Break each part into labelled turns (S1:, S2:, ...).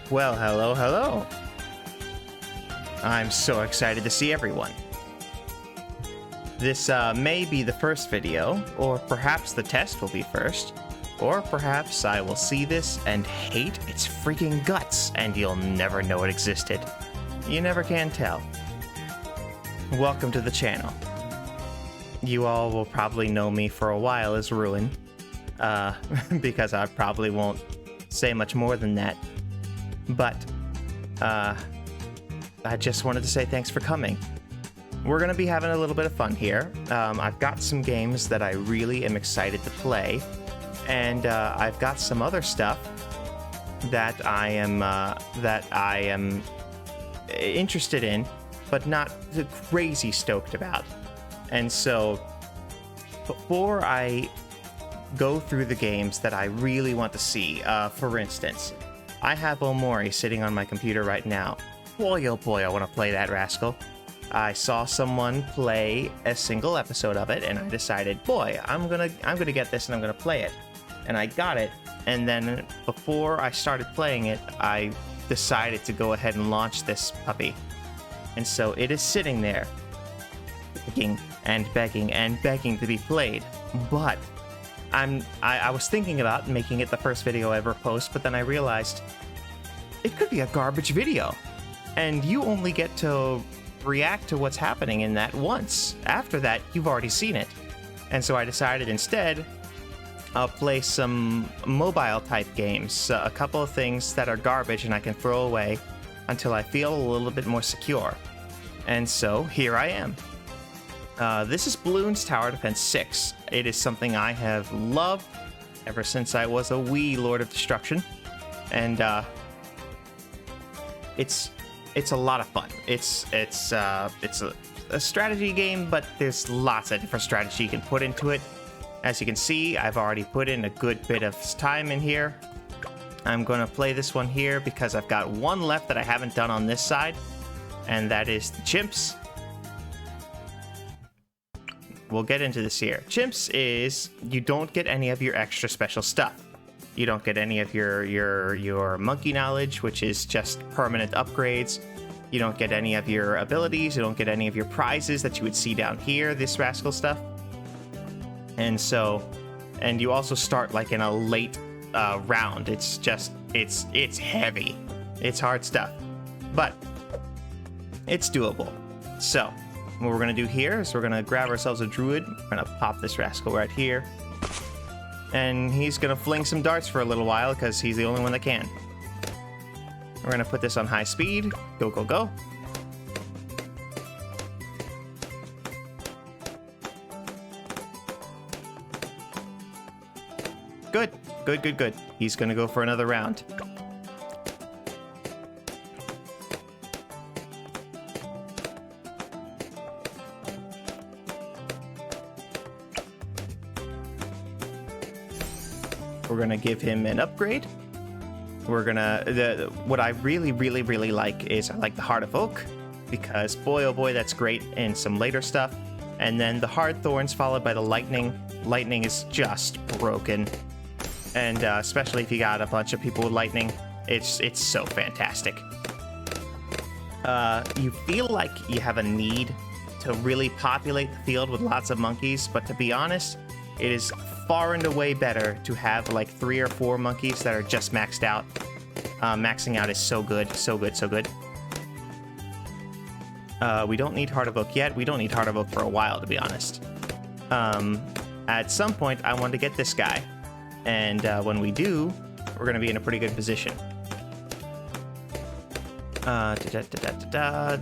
S1: Well, hello, hello. I'm so excited to see everyone. This may be the first video, or perhaps the test will be first, or perhaps I will see this and hate its freaking guts, and you'll never know it existed. You never can tell. Welcome to the channel. You all will probably know me for a while as Ruin, because I probably won't say much more than that. But, I just wanted to say thanks for coming. We're going to be having a little bit of fun here. I've got some games that I really am excited to play, and I've got some other stuff that I am interested in, but not crazy stoked about. And so, before I go through the games that I really want to see, for instance, I have Omori sitting on my computer right now. Boy, oh boy, I want to play that rascal. I saw someone play a single episode of it, and I decided, boy, I'm gonna get this and I'm gonna play it. And I got it, and then before I started playing it, I decided to go ahead and launch this puppy. And so it is sitting there, begging and begging and begging to be played. But I was thinking about making it the first video I ever post, but then I realized it could be a garbage video. And you only get to react to what's happening in that once. After that, you've already seen it. And so I decided instead, I'll play some mobile type games, a couple of things that are garbage and I can throw away until I feel a little bit more secure. And so here I am. This is Bloons Tower Defense 6. It is something I have loved ever since I was a wee Lord of Destruction. And it's a lot of fun. It's a strategy game, but there's lots of different strategy you can put into it. As you can see, I've already put in a good bit of time in here. I'm going to play this one here because I've got one left that I haven't done on this side, and that is the C.H.I.M.P.S. We'll get into this here. C.H.I.M.P.S is you don't get any of your extra special stuff. You don't get any of your monkey knowledge, which is just permanent upgrades. You don't get any of your abilities. You don't get any of your prizes that you would see down here, this rascal stuff. And so, and you also start like in a late round. It's just, it's heavy. It's hard stuff, but it's doable. So what we're gonna do here is we're gonna grab ourselves a druid. We're gonna pop this rascal right here. And he's gonna fling some darts for a little while because he's the only one that can. We're gonna put this on high speed. Go, go, go. Good, good, good, good. He's gonna go for another round. We're gonna give him an upgrade. We're gonna, what I really, really, really like is I like the Heart of Oak, because boy, oh boy, that's great in some later stuff. And then the Hard Thorns followed by the Lightning. Lightning is just broken. And especially if you got a bunch of people with Lightning, it's so fantastic. You feel like you have a need to really populate the field with lots of monkeys, but to be honest, it is far and away better to have like 3 or 4 monkeys that are just maxed out. Maxing out is so good, so good, so good. We don't need Heart of Oak yet. We don't need Heart of Oak for a while, to be honest. At some point, I want to get this guy. And when we do, we're going to be in a pretty good position.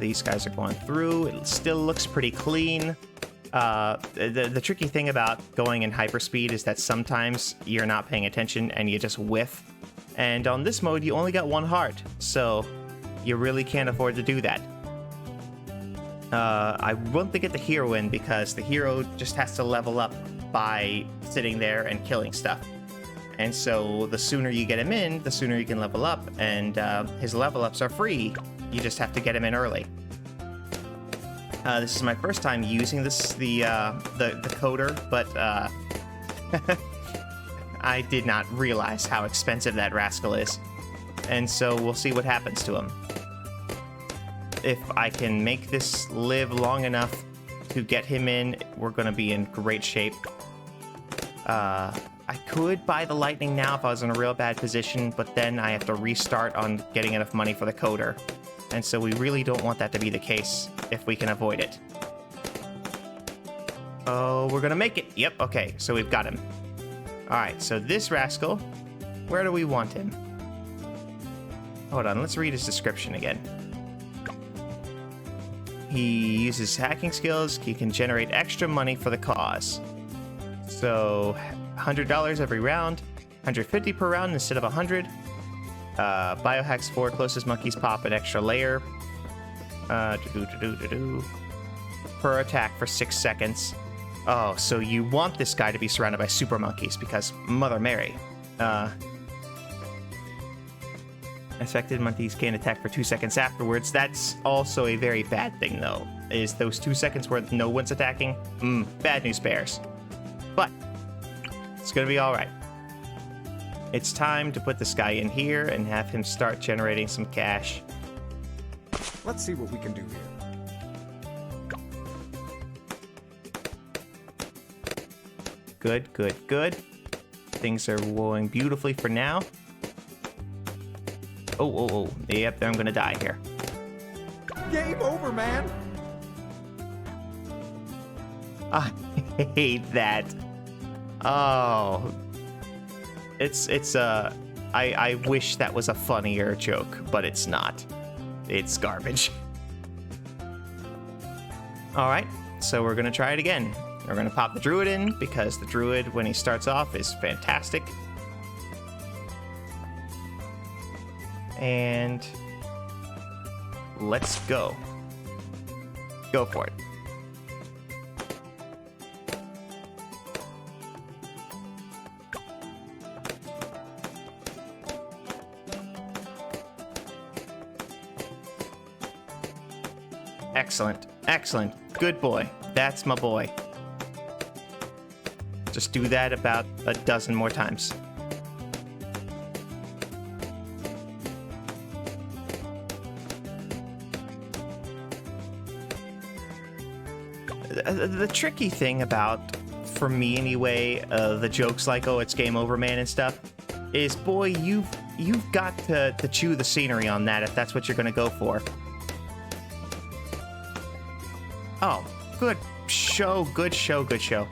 S1: These guys are going through. It still looks pretty clean. The tricky thing about going in hyperspeed is that sometimes you're not paying attention and you just whiff. And on this mode, you only got 1 heart, so you really can't afford to do that. I want to get the hero in because the hero just has to level up by sitting there and killing stuff. And so the sooner you get him in, the sooner you can level up, and his level ups are free. You just have to get him in early. This is my first time using the coder, but I did not realize how expensive that rascal is. and so we'll see what happens to him. If I can make this live long enough to get him in, we're gonna be in great shape. I could buy the lightning now if I was in a real bad position, but then I have to restart on getting enough money for the coder. And so we really don't want that to be the case if we can avoid it. Oh, we're gonna make it. Yep, okay, so we've got him. All right, so this rascal, where do we want him? Hold on, let's read his description again. He uses hacking skills. He can generate extra money for the cause. So, $100 every round, $150 per round instead of $100. Biohacks 4, closest monkeys pop an extra layer. Per attack for 6 seconds. Oh, so you want this guy to be surrounded by super monkeys because Mother Mary. Affected monkeys can't attack for 2 seconds afterwards. That's also a very bad thing, though. Is those 2 seconds where no one's attacking? Bad news bears. But it's gonna be all right. It's time to put this guy in here and have him start generating some cash.
S2: Let's see what we can do here.
S1: Good, good, good. Things are going beautifully for now. Oh. Yep, I'm gonna die here.
S2: Game over, man!
S1: I hate that. Oh. I wish that was a funnier joke, but it's not. It's garbage. Alright, so we're gonna try it again. We're gonna pop the druid in, because the druid, when he starts off, is fantastic. And let's go. Go for it. Excellent. Excellent. Good boy. That's my boy. Just do that about a dozen more times. The tricky thing about, for me anyway, the jokes like, oh, it's game over, man, and stuff, is, boy, you've got to chew the scenery on that if that's what you're gonna go for. Oh, good show, good show, good show.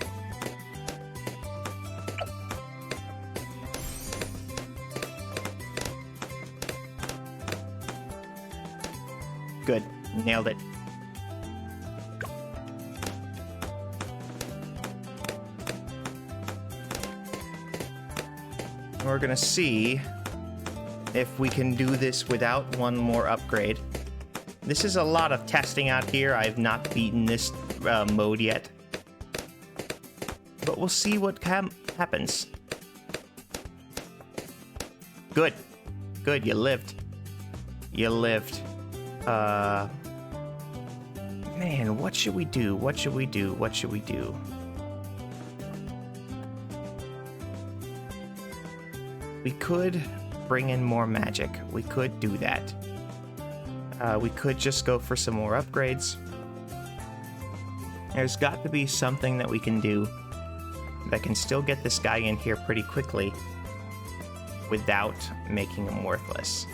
S1: Good, nailed it. We're gonna see if we can do this without one more upgrade. This is a lot of testing out here. I have not beaten this mode yet. But we'll see what happens. Good. Good, you lived. You lived. Man, what should we do? What should we do? What should we do? We could bring in more magic. We could do that. We could just go for some more upgrades. There's got to be something that we can do that can still get this guy in here pretty quickly without making him worthless.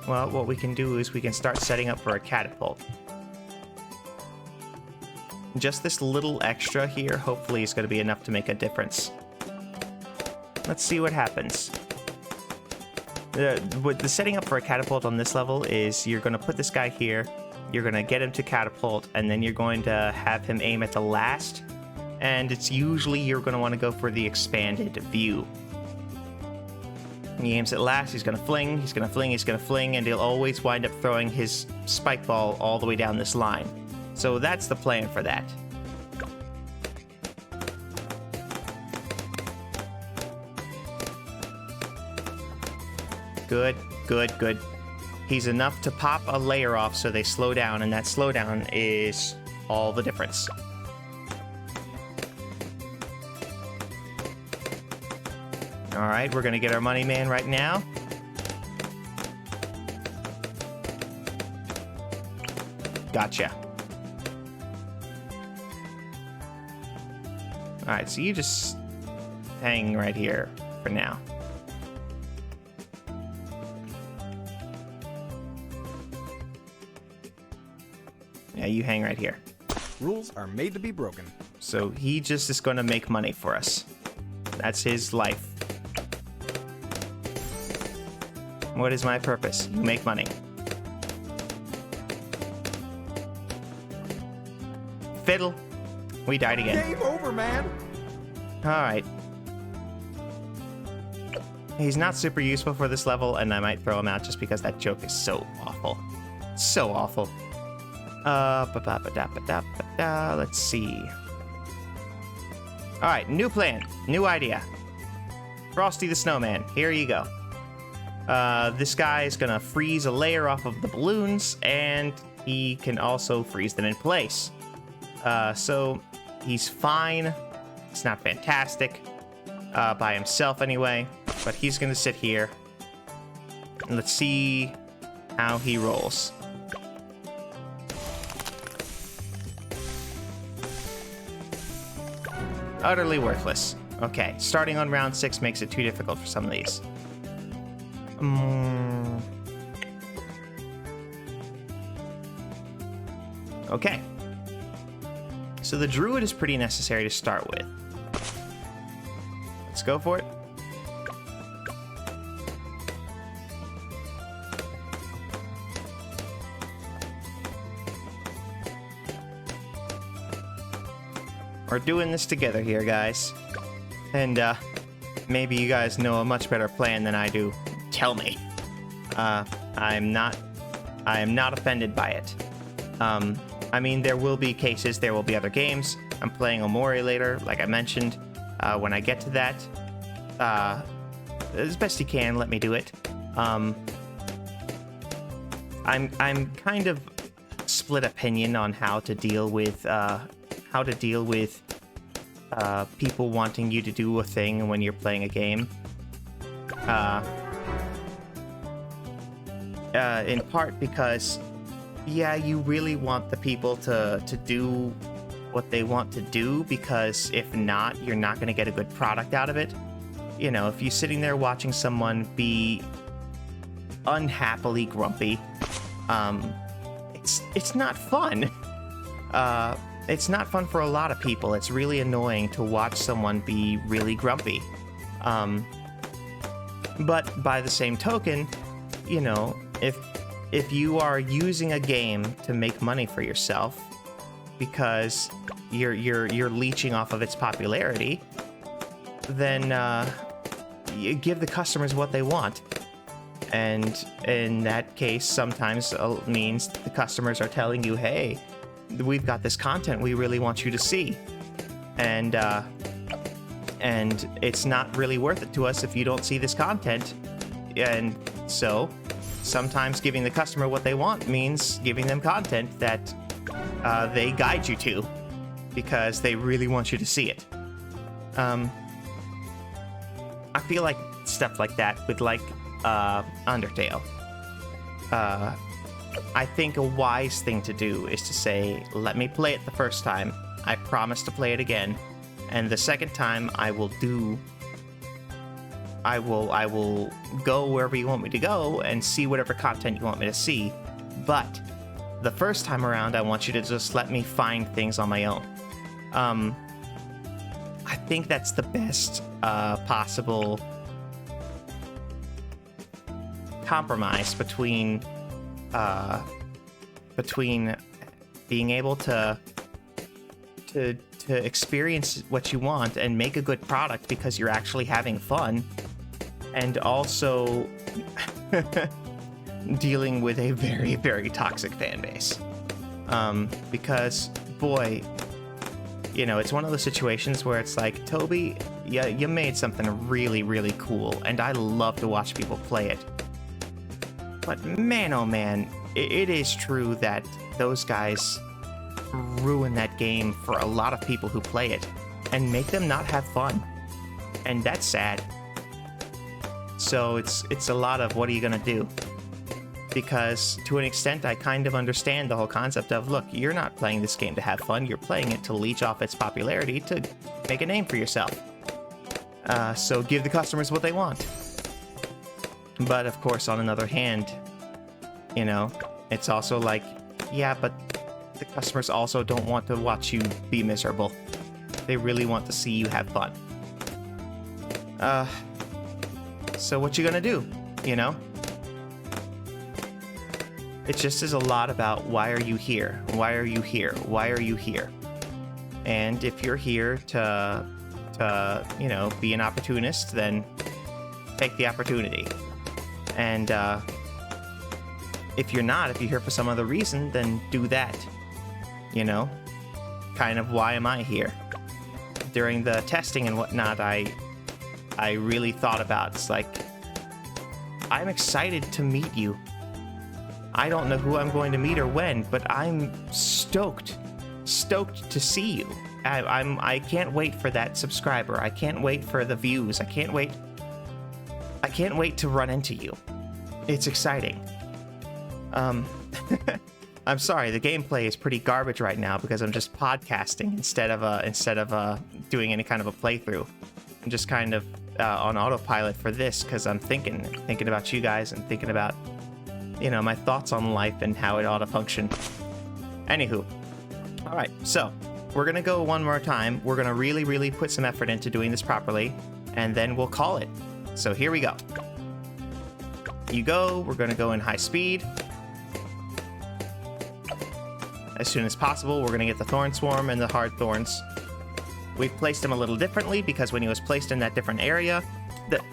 S1: Well, what we can do is we can start setting up for a catapult. Just this little extra here, hopefully, is going to be enough to make a difference. Let's see what happens. The setting up for a catapult on this level is you're going to put this guy here, you're going to get him to catapult, and then you're going to have him aim at the last, and it's usually you're going to want to go for the expanded view. He aims at last, he's going to fling, he's going to fling, he's going to fling, and he'll always wind up throwing his spike ball all the way down this line. So that's the plan for that. Good, good, good. He's enough to pop a layer off so they slow down, and that slowdown is all the difference. All right, we're gonna get our money man right now. Gotcha. All right, so you just hang right here for now. Yeah, you hang right here.
S2: Rules are made to be broken.
S1: So he just is going to make money for us. That's his life. What is my purpose? You make money. Fiddle. We died again.
S2: Game over, man.
S1: Alright. He's not super useful for this level, and I might throw him out just because that joke is so awful. So awful. Let's see. Alright, new plan. New idea. Frosty the Snowman. Here you go. This guy is gonna freeze a layer off of the balloons, and he can also freeze them in place. So he's fine. It's not fantastic by himself anyway, but he's gonna sit here. And let's see how he rolls. Utterly worthless. Okay, starting on round 6 makes it too difficult for some of these. Okay. So the druid is pretty necessary to start with. Let's go for it. We're doing this together here, guys. And, maybe you guys know a much better plan than I do. Tell me. I am not offended by it. I mean, there will be cases, there will be other games. I'm playing Omori later, like I mentioned. When I get to that, as best you can, let me do it. I'm kind of split opinion on how to deal with people wanting you to do a thing when you're playing a game. In part because, yeah, you really want the people to do what they want to do, because if not, you're not going to get a good product out of it. You know, if you're sitting there watching someone be unhappily grumpy, it's not fun. It's not fun for a lot of people. It's really annoying to watch someone be really grumpy. But by the same token, you know, if you are using a game to make money for yourself because you're leeching off of its popularity, then you give the customers what they want. And in that case, sometimes means the customers are telling you, hey, we've got this content we really want you to see. And it's not really worth it to us if you don't see this content. And so sometimes giving the customer what they want means giving them content that they guide you to because they really want you to see it. I feel like stuff like that with like Undertale. I think a wise thing to do is to say, let me play it the first time. I promise to play it again. And the second time I will go wherever you want me to go and see whatever content you want me to see. But the first time around, I want you to just let me find things on my own. I think that's the best possible compromise between being able to experience what you want and make a good product because you're actually having fun, and also dealing with a very, very toxic fan base. Because, boy, you know, it's one of those situations where it's like, Toby, yeah, you made something really, really cool, and I love to watch people play it. But man, oh man, it is true that those guys ruin that game for a lot of people who play it and make them not have fun. And that's sad. So it's a lot of what are you gonna do? Because to an extent, I kind of understand the whole concept of, look, you're not playing this game to have fun, you're playing it to leech off its popularity to make a name for yourself. So give the customers what they want. But of course, on another hand, you know, it's also like, yeah, but the customers also don't want to watch you be miserable. They really want to see you have fun. So what you gonna do, you know? It just is a lot about why are you here? Why are you here? Why are you here? And if you're here to you know, be an opportunist, then take the opportunity. And if you're not, if you're here for some other reason, then do that. You know? Kind of why am I here? During the testing and whatnot, I really thought about, it's like, I'm excited to meet you. I don't know who I'm going to meet or when, but I'm stoked to see you. I can't wait for that subscriber. I can't wait for the views. I can't wait to run into you. It's exciting. I'm sorry, the gameplay is pretty garbage right now because I'm just podcasting instead of doing any kind of a playthrough. I'm just kind of on autopilot for this because I'm thinking about you guys and thinking about, you know, my thoughts on life and how it ought to function. Anywho, all right, so we're gonna go one more time. We're gonna really put some effort into doing this properly, and then we'll call it. So here we go. You go. We're gonna go in high speed. As soon as possible, we're gonna get the Thorn Swarm and the Hard Thorns. We've placed him a little differently because when he was placed in that different area,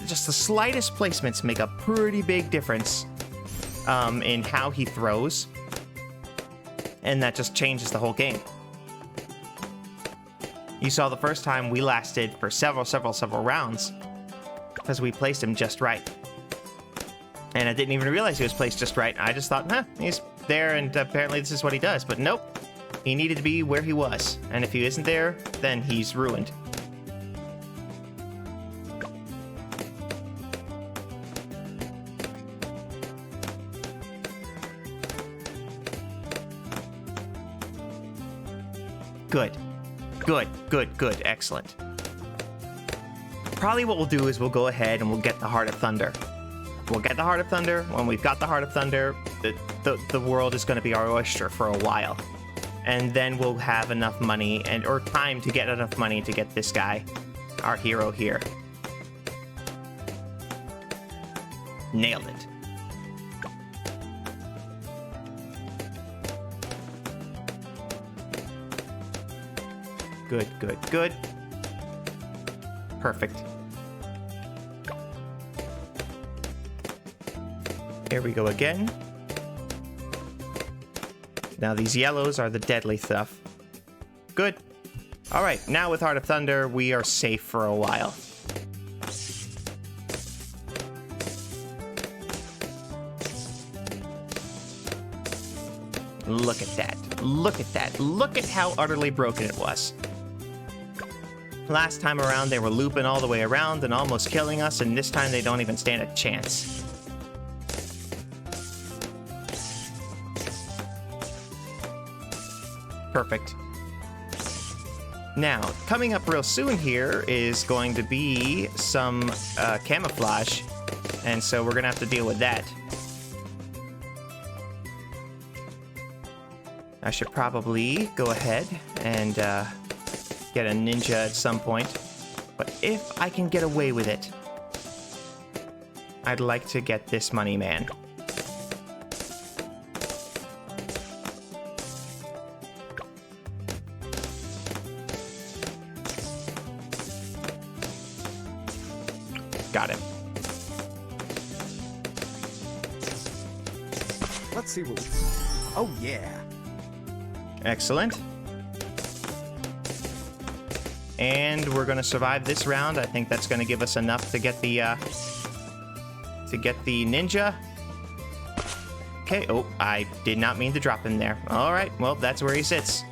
S1: just the slightest placements make a pretty big difference in how he throws, and that just changes the whole game. You saw the first time we lasted for several rounds because we placed him just right, and I didn't even realize he was placed just right. I just thought, he's there, and apparently this is what he does. But nope, he needed to be where he was, and if he isn't there, then he's ruined. Good, excellent. Probably what we'll do is we'll go ahead and we'll get the Heart of Thunder. We'll get the Heart of Thunder. When we've got the Heart of Thunder, the world is going to be our oyster for a while. And then we'll have enough money or time to get enough money to get this guy, our hero here. Nailed it. Good. Perfect. Here we go again. Now these yellows are the deadly stuff. Good. All right, now with Heart of Thunder, we are safe for a while. Look at that. Look at how utterly broken it was. Last time around, they were looping all the way around and almost killing us, and this time they don't even stand a chance. Perfect. Now, coming up real soon here is going to be some camouflage, and so we're gonna have to deal with that. I should probably go ahead and get a ninja at some point, but if I can get away with it, I'd like to get this money man. Got him.
S2: Let's see what we... Oh, yeah.
S1: Excellent. And we're going to survive this round. I think that's going to give us enough to get the ninja. Okay. Oh, I did not mean to drop him there. All right. Well, that's where he sits.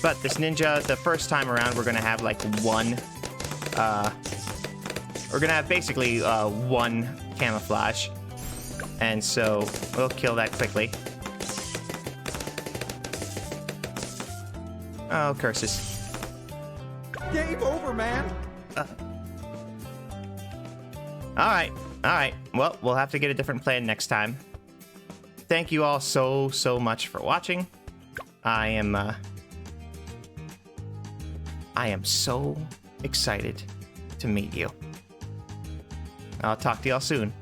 S1: But this ninja, the first time around, we're gonna have like one. We're gonna have basically one camouflage, and so we'll kill that quickly. Oh, curses!
S2: Game over, man.
S1: All right. Well, we'll have to get a different plan next time. Thank you all so much for watching. I am so excited to meet you. I'll talk to y'all soon.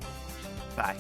S1: Bye.